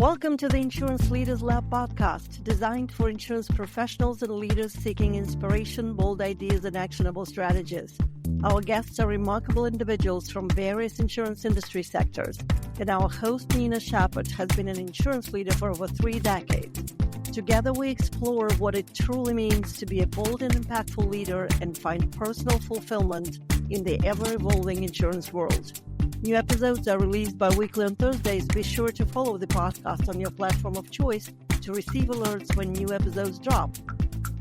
Welcome to the Insurance Leaders Lab podcast, designed for insurance professionals and leaders seeking inspiration, bold ideas, and actionable strategies. Our guests are remarkable individuals from various insurance industry sectors, and our host, Nina Shepard, has been an insurance leader for over 3 decades. Together, we explore what it truly means to be a bold and impactful leader and find personal fulfillment in the ever-evolving insurance world. New episodes are released bi-weekly on Thursdays. Be sure to follow the podcast on your platform of choice to receive alerts when new episodes drop.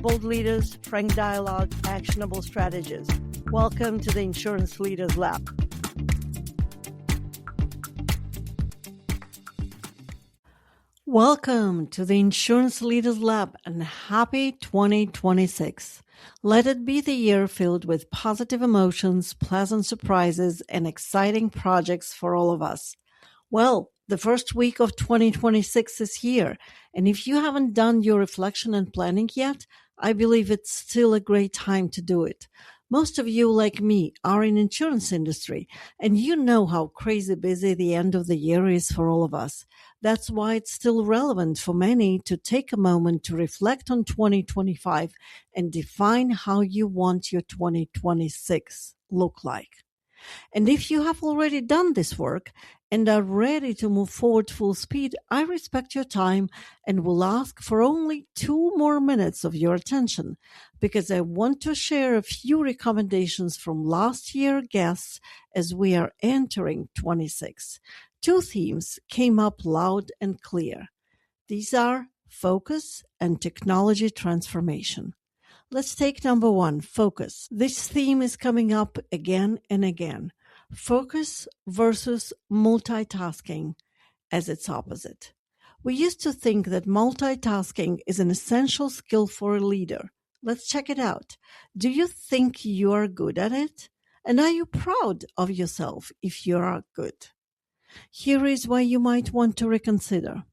Bold leaders, frank dialogue, actionable strategies. Welcome to the Insurance Leaders Lab. Welcome to the Insurance Leaders Lab and happy 2026. Let it be the year filled with positive emotions, pleasant surprises, and exciting projects for all of us. Well, the first week of 2026 is here, and if you haven't done your reflection and planning yet, I believe it's still a great time to do it. Most of you, like me, are in insurance industry, and you know how crazy busy the end of the year is for all of us. That's why it's still relevant for many to take a moment to reflect on 2025 and define how you want your 2026 look like. And if you have already done this work and are ready to move forward full speed, I respect your time and will ask for only 2 more minutes of your attention because I want to share a few recommendations from last year's guests as we are entering 26. 2 themes came up loud and clear. These are focus and technology transformation. Let's take number 1, focus. This theme is coming up again and again. Focus versus multitasking as its opposite. We used to think that multitasking is an essential skill for a leader. Let's check it out. Do you think you are good at it? And are you proud of yourself if you are good? Here is why you might want to reconsider.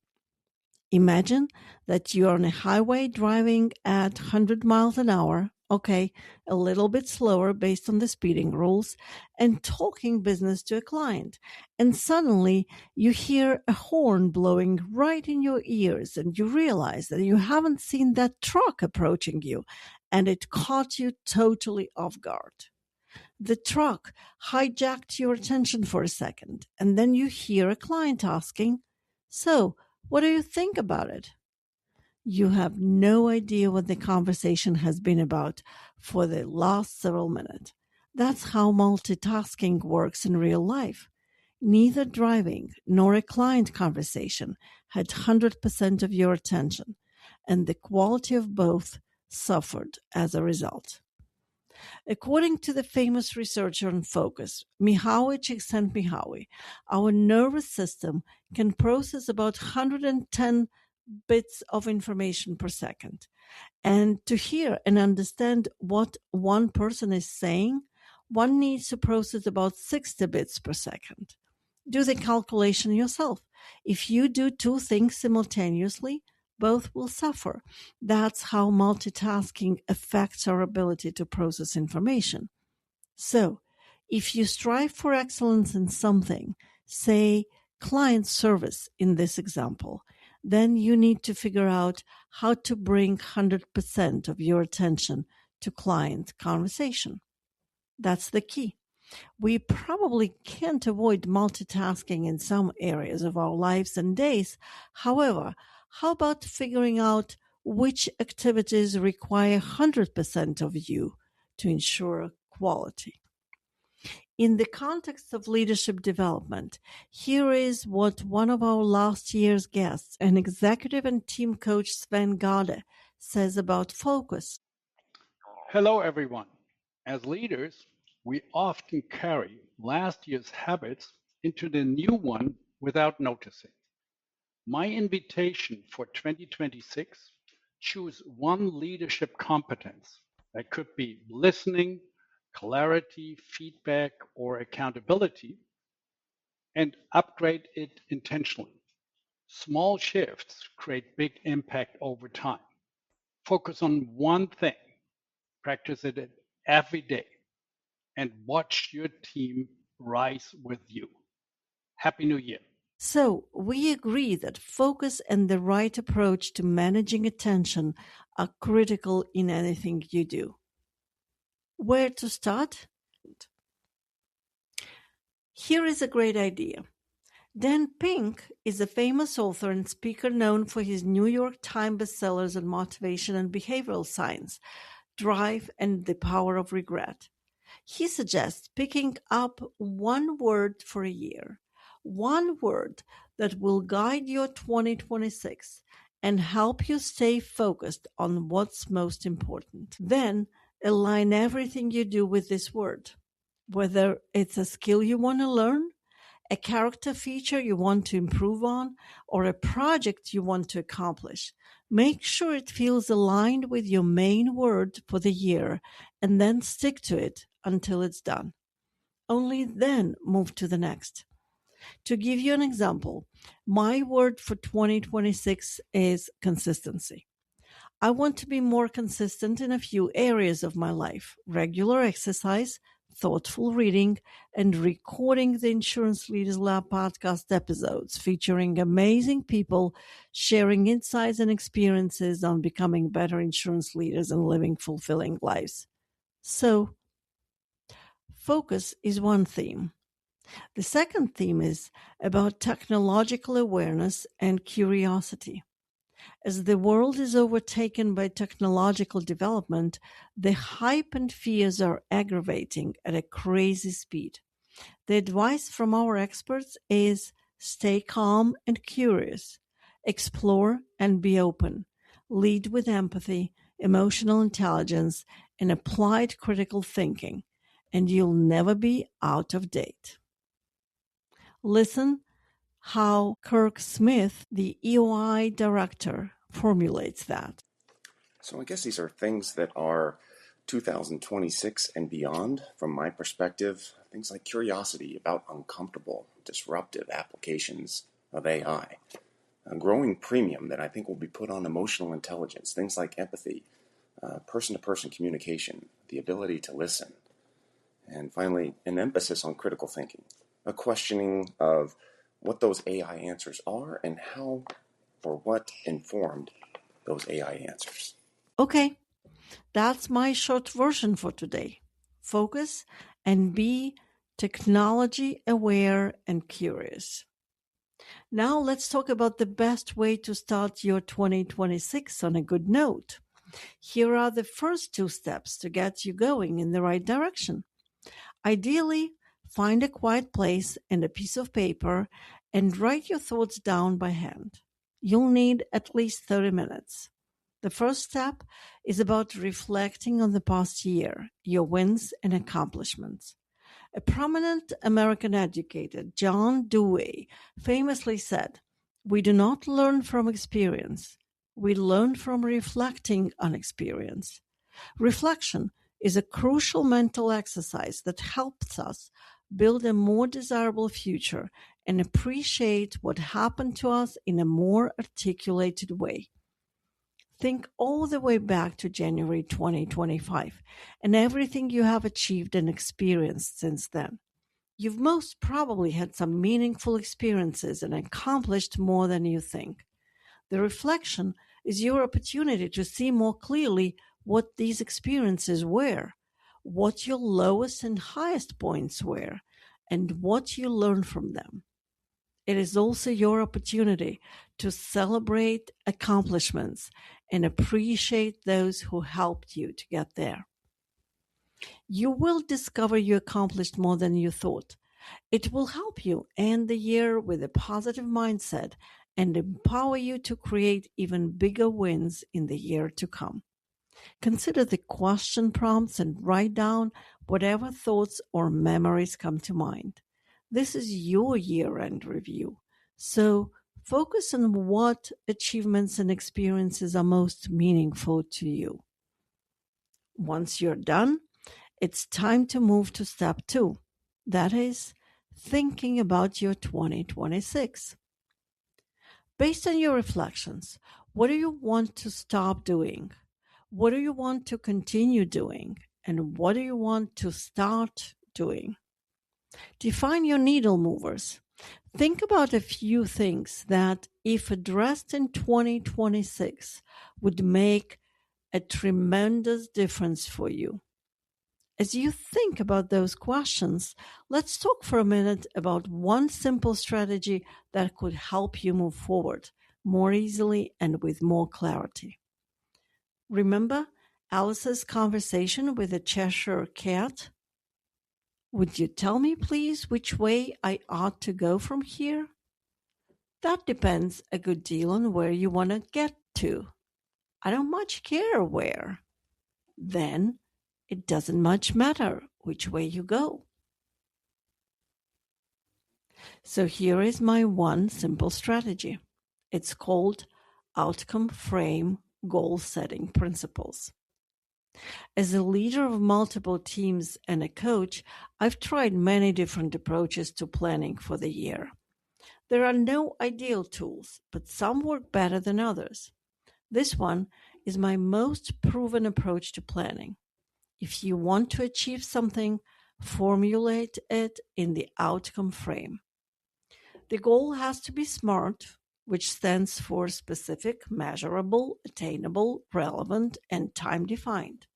Imagine that you're on a highway driving at 100 miles an hour, okay, a little bit slower based on the speeding rules, and talking business to a client. And suddenly you hear a horn blowing right in your ears and you realize that you haven't seen that truck approaching you and it caught you totally off guard. The truck hijacked your attention for a second and then you hear a client asking, "So, what do you think about it?" You have no idea what the conversation has been about for the last several minutes. That's how multitasking works in real life. Neither driving nor a client conversation had 100% of your attention, and the quality of both suffered as a result. According to the famous researcher on focus, Mihaly Csikszentmihalyi, our nervous system can process about 110 bits of information per second. And to hear and understand what one person is saying, one needs to process about 60 bits per second. Do the calculation yourself. If you do 2 things simultaneously, both will suffer. That's how multitasking affects our ability to process information. So, if you strive for excellence in something, say client service in this example, then you need to figure out how to bring 100% of your attention to client conversation. That's the key. We probably can't avoid multitasking in some areas of our lives and days. However, how about figuring out which activities require 100% of you to ensure quality? In the context of leadership development, here is what one of our last year's guests, an executive and team coach Sven Gade, says about focus. Hello, everyone. As leaders, we often carry last year's habits into the new one without noticing. My invitation for 2026, choose one leadership competence. That could be listening, clarity, feedback, or accountability, and upgrade it intentionally. Small shifts create big impact over time. Focus on one thing, practice it every day, and watch your team rise with you. Happy New Year. So, we agree that focus and the right approach to managing attention are critical in anything you do. Where to start? Here is a great idea. Dan Pink is a famous author and speaker known for his New York Times bestsellers on motivation and behavioral science, Drive and the Power of Regret. He suggests picking up one word for a year, one word that will guide your 2026 and help you stay focused on what's most important. Then align everything you do with this word, whether it's a skill you want to learn, a character feature you want to improve on, or a project you want to accomplish. Make sure it feels aligned with your main word for the year and then stick to it until it's done. Only then move to the next. To give you an example, my word for 2026 is consistency. I want to be more consistent in a few areas of my life: regular exercise, thoughtful reading, and recording the Insurance Leaders Lab podcast episodes featuring amazing people sharing insights and experiences on becoming better insurance leaders and living fulfilling lives. So, focus is one theme. The second theme is about technological awareness and curiosity. As the world is overtaken by technological development, the hype and fears are aggravating at a crazy speed. The advice from our experts is stay calm and curious, explore and be open, lead with empathy, emotional intelligence, and applied critical thinking, and you'll never be out of date. Listen how Kirk Smith, the EOI director, formulates that. So I guess these are things that are 2026 and beyond. From my perspective, things like curiosity about uncomfortable, disruptive applications of AI, a growing premium that I think will be put on emotional intelligence, things like empathy, person-to-person communication, the ability to listen, and finally, an emphasis on critical thinking, a questioning of what those AI answers are and how or what informed those AI answers. Okay, that's my short version for today. Focus and be technology aware and curious. Now let's talk about the best way to start your 2026 on a good note. Here are the first two steps to get you going in the right direction. Ideally, find a quiet place and a piece of paper and write your thoughts down by hand. You'll need at least 30 minutes. The first step is about reflecting on the past year, your wins and accomplishments. A prominent American educator, John Dewey, famously said, "We do not learn from experience. We learn from reflecting on experience." Reflection is a crucial mental exercise that helps us build a more desirable future and appreciate what happened to us in a more articulated way. Think all the way back to January 2025 and everything you have achieved and experienced since then. You've most probably had some meaningful experiences and accomplished more than you think. The reflection is your opportunity to see more clearly what these experiences were, what your lowest and highest points were, and what you learned from them. It is also your opportunity to celebrate accomplishments and appreciate those who helped you to get there. You will discover you accomplished more than you thought. It will help you end the year with a positive mindset and empower you to create even bigger wins in the year to come. Consider the question prompts and write down whatever thoughts or memories come to mind. This is your year-end review, so focus on what achievements and experiences are most meaningful to you. Once you're done, it's time to move to step 2. That is, thinking about your 2026. Based on your reflections, what do you want to stop doing? What do you want to continue doing? And what do you want to start doing? Define your needle movers. Think about a few things that, if addressed in 2026, would make a tremendous difference for you. As you think about those questions, let's talk for a minute about one simple strategy that could help you move forward more easily and with more clarity. Remember Alice's conversation with the Cheshire Cat? Would you tell me, please, which way I ought to go from here? That depends a good deal on where you want to get to. I don't much care where. Then it doesn't much matter which way you go. So here is my one simple strategy. It's called Outcome Frame Goal Setting Principles. As a leader of multiple teams and a coach, I've tried many different approaches to planning for the year. There are no ideal tools, but some work better than others. This one is my most proven approach to planning. If you want to achieve something, formulate it in the outcome frame. The goal has to be SMART, which stands for specific, measurable, attainable, relevant, and time-defined.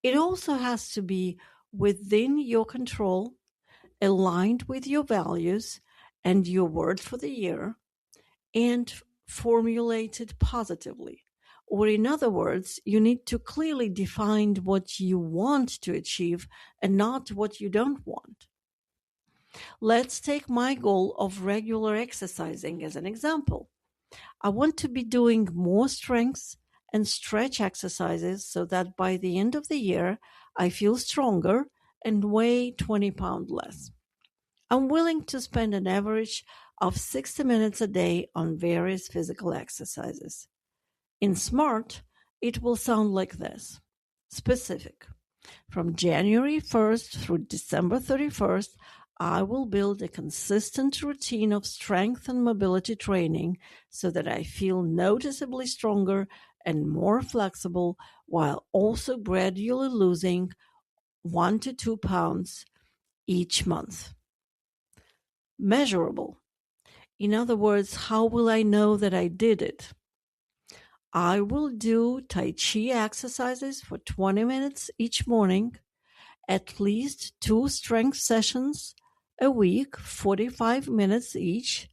It also has to be within your control, aligned with your values and your word for the year, and formulated positively. Or in other words, you need to clearly define what you want to achieve and not what you don't want. Let's take my goal of regular exercising as an example. I want to be doing more strength and stretch exercises so that by the end of the year, I feel stronger and weigh 20 pounds less. I'm willing to spend an average of 60 minutes a day on various physical exercises. In SMART, it will sound like this. Specific. From January 1st through December 31st, I will build a consistent routine of strength and mobility training so that I feel noticeably stronger and more flexible while also gradually losing 1 to 2 pounds each month. Measurable. In other words, how will I know that I did it? I will do Tai Chi exercises for 20 minutes each morning, at least 2 strength sessions a week, 45 minutes each,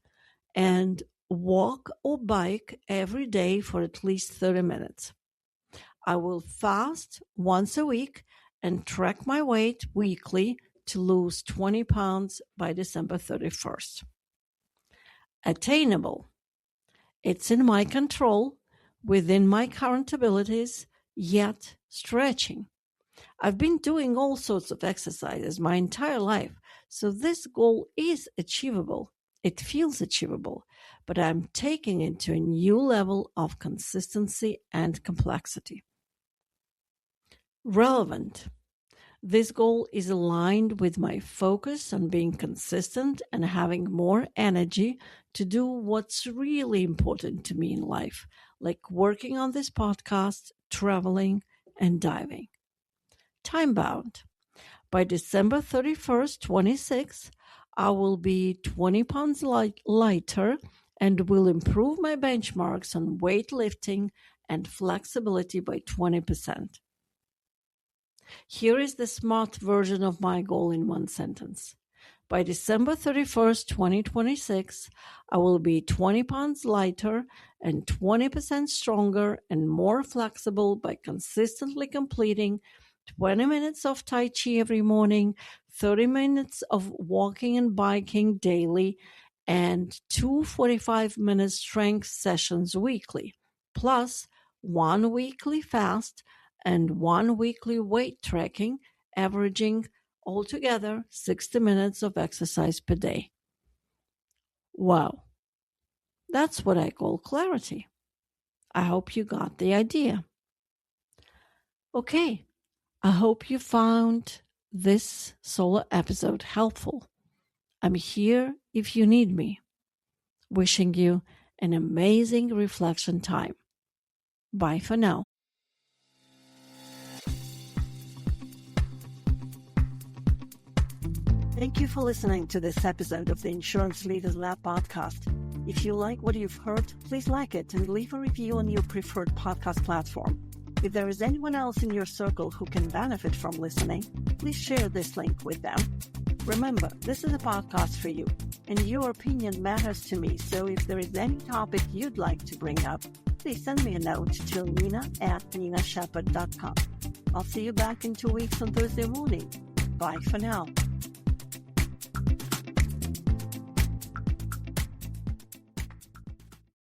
and walk or bike every day for at least 30 minutes. I will fast once a week and track my weight weekly to lose 20 pounds by December 31st. Attainable. It's in my control, within my current abilities, yet stretching. I've been doing all sorts of exercises my entire life, so this goal is achievable. It feels achievable, but I'm taking it to a new level of consistency and complexity. Relevant. This goal is aligned with my focus on being consistent and having more energy to do what's really important to me in life, like working on this podcast, traveling, and diving. Time-bound. By December 31st, 26, I will be 20 pounds lighter and will improve my benchmarks on weightlifting and flexibility by 20%. Here is the SMART version of my goal in one sentence. By December 31st, 2026, I will be 20 pounds lighter and 20% stronger and more flexible by consistently completing 20 minutes of Tai Chi every morning, 30 minutes of walking and biking daily, and 2 45-minute strength sessions weekly, plus 1 weekly fast and 1 weekly weight tracking, averaging altogether 60 minutes of exercise per day. Wow. That's what I call clarity. I hope you got the idea. Okay. I hope you found this solo episode helpful. I'm here if you need me. Wishing you an amazing reflection time. Bye for now. Thank you for listening to this episode of the Insurance Leaders Lab podcast. If you like what you've heard, please like it and leave a review on your preferred podcast platform. If there is anyone else in your circle who can benefit from listening, please share this link with them. Remember, this is a podcast for you, and your opinion matters to me, so if there is any topic you'd like to bring up, please send me a note to nina@ninashepherd.com. I'll see you back in 2 weeks on Thursday morning. Bye for now.